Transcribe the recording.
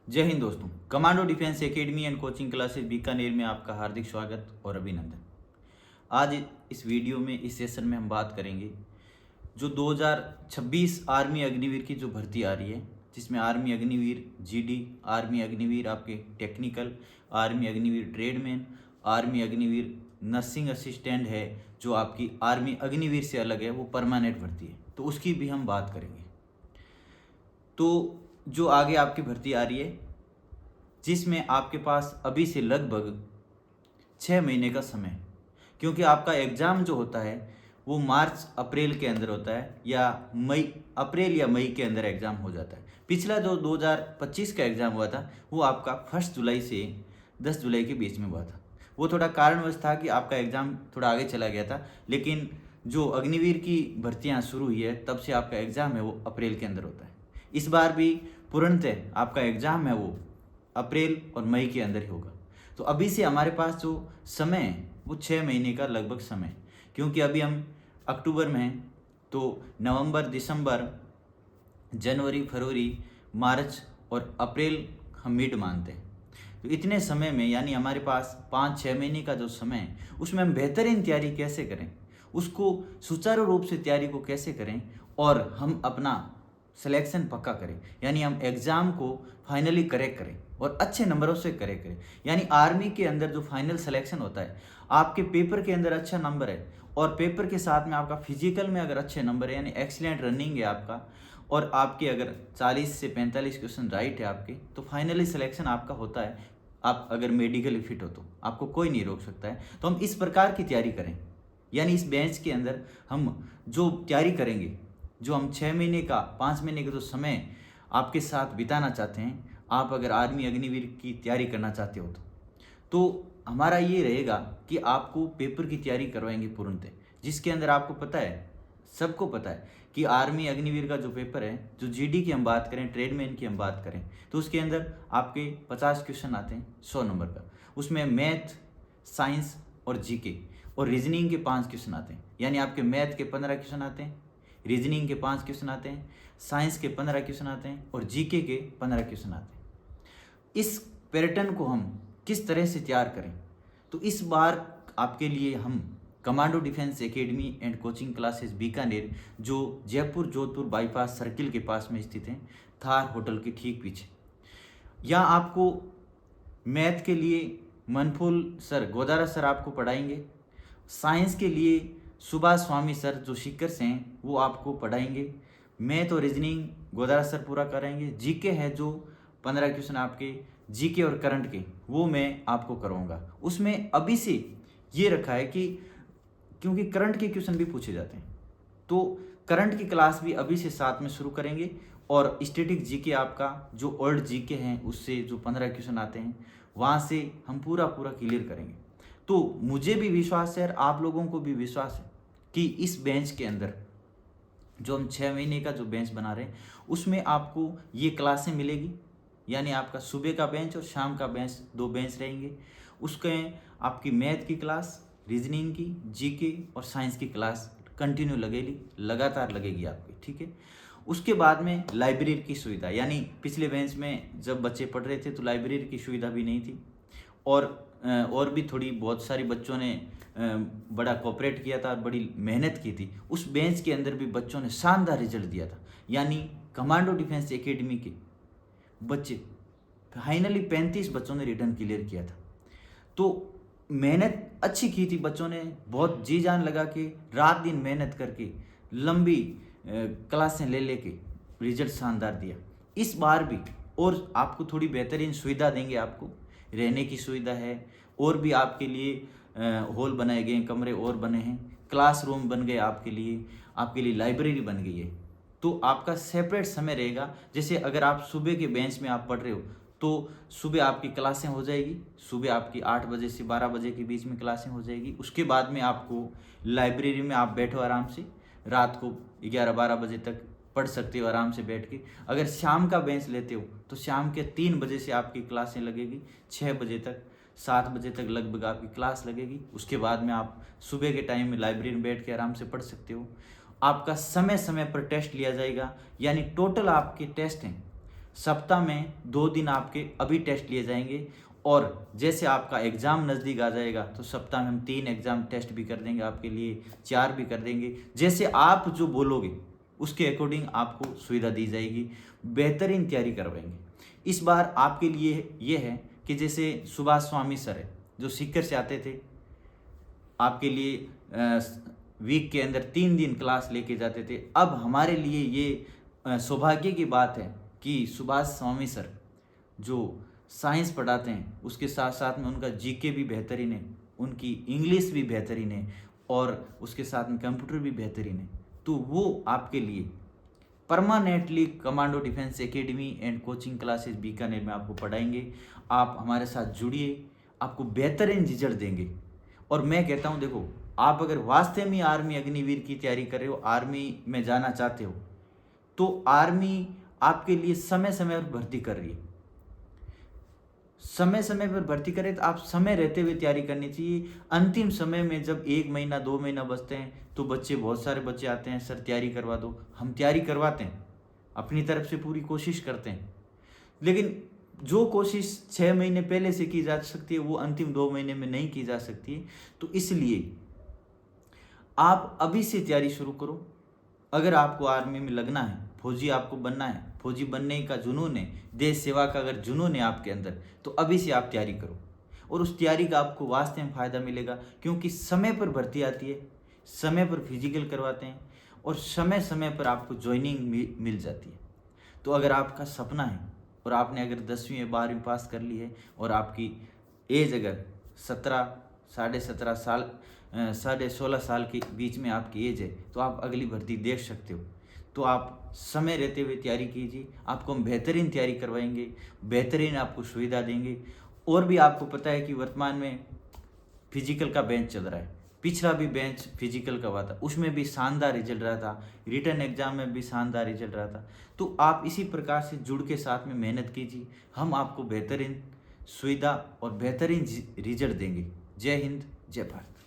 जय हिंद दोस्तों। Commando defence academy and coaching classes Bikaner में आपका हार्दिक स्वागत और अभिनंदन। आज इस वीडियो में इस सेशन में हम बात करेंगे जो 2026 आर्मी अग्निवीर की जो भर्ती आ रही है, जिसमें army Agniveer GD, army Agniveer आपके technical, army Agniveer tradesman, army Agniveer nursing assistant है, जो आपकी आर्मी अग्निवीर से अलग है, वो परमानेंट भर्ती है, तो उसकी भी हम बात करेंगे। तो जो आगे आपकी भर्ती आ रही है, जिसमें आपके पास अभी से लगभग 6 महीने का समय है, क्योंकि आपका एग्ज़ाम जो होता है वो मार्च अप्रैल के अंदर होता है, या अप्रैल या मई के अंदर एग्ज़ाम हो जाता है। पिछला जो 2025 का एग्ज़ाम हुआ था वो आपका 1 जुलाई से 10 जुलाई के बीच में हुआ था। वो थोड़ा कारणवश था कि आपका एग्ज़ाम थोड़ा आगे चला गया था, लेकिन जो अग्निवीर की भर्तियाँ शुरू हुई है तब से आपका एग्ज़ाम है वो अप्रैल के अंदर होता है। इस बार भी पूर्णतः आपका एग्ज़ाम है वो अप्रैल और मई के अंदर ही होगा। तो अभी से हमारे पास जो समय है वो 6 महीने का लगभग समय है, क्योंकि अभी हम अक्टूबर में हैं, तो नवंबर, दिसंबर, जनवरी, फरवरी, मार्च और अप्रैल हम मिड मानते हैं। तो इतने समय में यानी हमारे पास 5-6 महीने का जो समय है उसमें हम बेहतरीन तैयारी कैसे करें, उसको सुचारू रूप से तैयारी को कैसे करें और हम अपना सिलेक्शन पक्का करें, यानी हम एग्ज़ाम को फाइनली करेक्ट करें और अच्छे नंबरों से करेक्ट करें। यानी आर्मी के अंदर जो फाइनल सिलेक्शन होता है, आपके पेपर के अंदर अच्छा नंबर है और पेपर के साथ में आपका फिजिकल में अगर अच्छे नंबर है, यानी एक्सीलेंट रनिंग है आपका, और आपके अगर 40 से 45 क्वेश्चन राइट है आपके, तो फाइनली सिलेक्शन आपका होता है। आप अगर मेडिकली फिट हो तो आपको कोई नहीं रोक सकता है। तो हम इस प्रकार की तैयारी करें, यानी इस बेंच के अंदर हम जो तैयारी करेंगे, जो हम 6 महीने का, 5 महीने का जो समय आपके साथ बिताना चाहते हैं, आप अगर आर्मी अग्निवीर की तैयारी करना चाहते हो तो हमारा ये रहेगा कि आपको पेपर की तैयारी करवाएंगे पूर्णतः, जिसके अंदर आपको पता है, सबको पता है कि आर्मी अग्निवीर का जो पेपर है, जो जीडी की हम बात करें, ट्रेडमैन की हम बात करें, तो उसके अंदर आपके 50 क्वेश्चन आते हैं 100 नंबर का। उसमें मैथ, साइंस और जीके और रीजनिंग के 5 क्वेश्चन आते हैं, यानी आपके मैथ के 15 क्वेश्चन आते हैं, रीजनिंग के 5 क्वेश्चन आते हैं, साइंस के 15 क्वेश्चन आते हैं और जीके के 15 क्वेश्चन आते हैं। इस पैटर्न को हम किस तरह से तैयार करें, तो इस बार आपके लिए हम commando defence academy and coaching classes Bikaner, जो जयपुर जोधपुर बाईपास सर्किल के पास में स्थित हैं, थार होटल के ठीक पीछे, यहाँ आपको मैथ के लिए मनफुल सर, गोदारा सर आपको पढ़ाएंगे। साइंस के लिए सुभाष स्वामी सर जो सीकर से हैं वो आपको पढ़ाएंगे। मैथ और रीजनिंग गोदारा सर पूरा कराएंगे। जीके है जो 15 क्वेश्चन आपके जीके और करंट के, वो मैं आपको करवाऊंगा। उसमें अभी से ये रखा है कि क्योंकि करंट के क्वेश्चन भी पूछे जाते हैं, तो करंट की क्लास भी अभी से साथ में शुरू करेंगे। और स्टैटिक जीके आपका जो ओल्ड जीके हैं उससे जो 15 क्वेश्चन आते हैं वहाँ से हम पूरा क्लियर करेंगे। तो मुझे भी विश्वास है और आप लोगों को भी विश्वास है कि इस बेंच के अंदर जो हम 6 महीने का जो बेंच बना रहे हैं उसमें आपको ये क्लासें मिलेगी, यानी आपका सुबह का बेंच और शाम का बेंच, 2 बेंच रहेंगे। उसके आपकी मैथ की क्लास, रीजनिंग की, जीके और साइंस की क्लास कंटिन्यू लगेगी, लगातार लगेगी आपकी, ठीक है। उसके बाद में लाइब्रेरी की सुविधा, यानी पिछले बेंच में जब बच्चे पढ़ रहे थे तो लाइब्रेरी की सुविधा भी नहीं थी, और भी थोड़ी बहुत सारी बच्चों ने बड़ा कोऑपरेट किया था और बड़ी मेहनत की थी। उस बेंच के अंदर भी बच्चों ने शानदार रिजल्ट दिया था, यानी कमांडो डिफेंस एकेडमी के बच्चे फाइनली 35 बच्चों ने रिटर्न क्लियर किया था। तो मेहनत अच्छी की थी बच्चों ने, बहुत जी जान लगा के रात दिन मेहनत करके लंबी क्लासें ले लेके रिजल्ट शानदार दिया। इस बार भी और आपको थोड़ी बेहतरीन सुविधा देंगे, आपको रहने की सुविधा है, और भी आपके लिए हॉल बनाए गए हैं, कमरे और बने हैं, क्लासरूम बन गए आपके लिए लाइब्रेरी बन गई है। तो आपका सेपरेट समय रहेगा। जैसे अगर आप सुबह के बेंच में आप पढ़ रहे हो तो सुबह आपकी क्लासें हो जाएगी, सुबह आपकी 8 बजे से 12 बजे के बीच में क्लासें हो जाएगी। उसके बाद में आपको लाइब्रेरी में आप बैठो आराम से, रात को 11-12 बजे तक पढ़ सकते हो आराम से बैठ के। अगर शाम का बेंच लेते हो तो शाम के 3 बजे से आपकी क्लासें लगेगी, 6 बजे तक, 7 बजे तक लगभग आपकी क्लास लगेगी। उसके बाद में आप सुबह के टाइम में लाइब्रेरी में बैठ के आराम से पढ़ सकते हो। आपका समय समय पर टेस्ट लिया जाएगा, यानी टोटल आपके टेस्ट हैं सप्ताह में 2 दिन आपके अभी टेस्ट लिए जाएंगे, और जैसे आपका एग्ज़ाम नज़दीक आ जाएगा तो सप्ताह में हम 3 एग्ज़ाम टेस्ट भी कर देंगे आपके लिए, 4 भी कर देंगे। जैसे आप जो बोलोगे उसके अकॉर्डिंग आपको सुविधा दी जाएगी, बेहतरीन तैयारी करवाएंगे। इस बार आपके लिए ये है कि जैसे सुभाष स्वामी सर है जो सीकर से आते थे, आपके लिए वीक के अंदर 3 दिन क्लास लेके जाते थे। अब हमारे लिए ये सौभाग्य की बात है कि सुभाष स्वामी सर जो साइंस पढ़ाते हैं उसके साथ साथ में उनका जीके भी बेहतरीन है, उनकी इंग्लिश भी बेहतरीन है, और उसके साथ में कंप्यूटर भी बेहतरीन है। तो वो आपके लिए permanently commando defence academy and coaching classes Bikaner में आपको पढ़ाएंगे। आप हमारे साथ जुड़िए, आपको बेहतरीन रिजल्ट देंगे। और मैं कहता हूँ देखो, आप अगर वास्तव में आर्मी अग्निवीर की तैयारी कर रहे हो, आर्मी में जाना चाहते हो, तो आर्मी आपके लिए समय समय पर भर्ती कर रही है। समय समय पर भर्ती करें तो आप समय रहते हुए तैयारी करनी चाहिए। अंतिम समय में जब 1 महीना 2 महीना बचते हैं तो बहुत सारे बच्चे आते हैं, सर तैयारी करवा दो। हम तैयारी करवाते हैं, अपनी तरफ से पूरी कोशिश करते हैं, लेकिन जो कोशिश 6 महीने पहले से की जा सकती है वो अंतिम 2 महीने में नहीं की जा सकती है। तो इसलिए आप अभी से तैयारी शुरू करो। अगर आपको आर्मी में लगना है, फौजी आपको बनना है, फौजी बनने का जुनून है, देश सेवा का अगर जुनून है आपके अंदर, तो अभी से आप तैयारी करो। और उस तैयारी का आपको वास्तव में फ़ायदा मिलेगा, क्योंकि समय पर भर्ती आती है, समय पर फिजिकल करवाते हैं, और समय समय पर आपको ज्वाइनिंग मिल जाती है। तो अगर आपका सपना है और आपने अगर 10वीं या 12वीं पास कर ली है और आपकी एज अगर 17 साढ़े 17 साल 16.5 साल के बीच में आपकी एज है, तो आप अगली भर्ती देख सकते हो। तो आप समय रहते हुए तैयारी कीजिए, आपको हम बेहतरीन तैयारी करवाएंगे, बेहतरीन आपको सुविधा देंगे। और भी आपको पता है कि वर्तमान में फिजिकल का बेंच चल रहा है, पिछला भी बेंच फिजिकल का हुआ था, उसमें भी शानदार रिजल्ट रहा था, रिटर्न एग्जाम में भी शानदार रिजल्ट रहा था। तो आप इसी प्रकार से जुड़ के साथ में मेहनत कीजिए, हम आपको बेहतरीन सुविधा और बेहतरीन रिजल्ट देंगे। जय हिंद, जय भारत।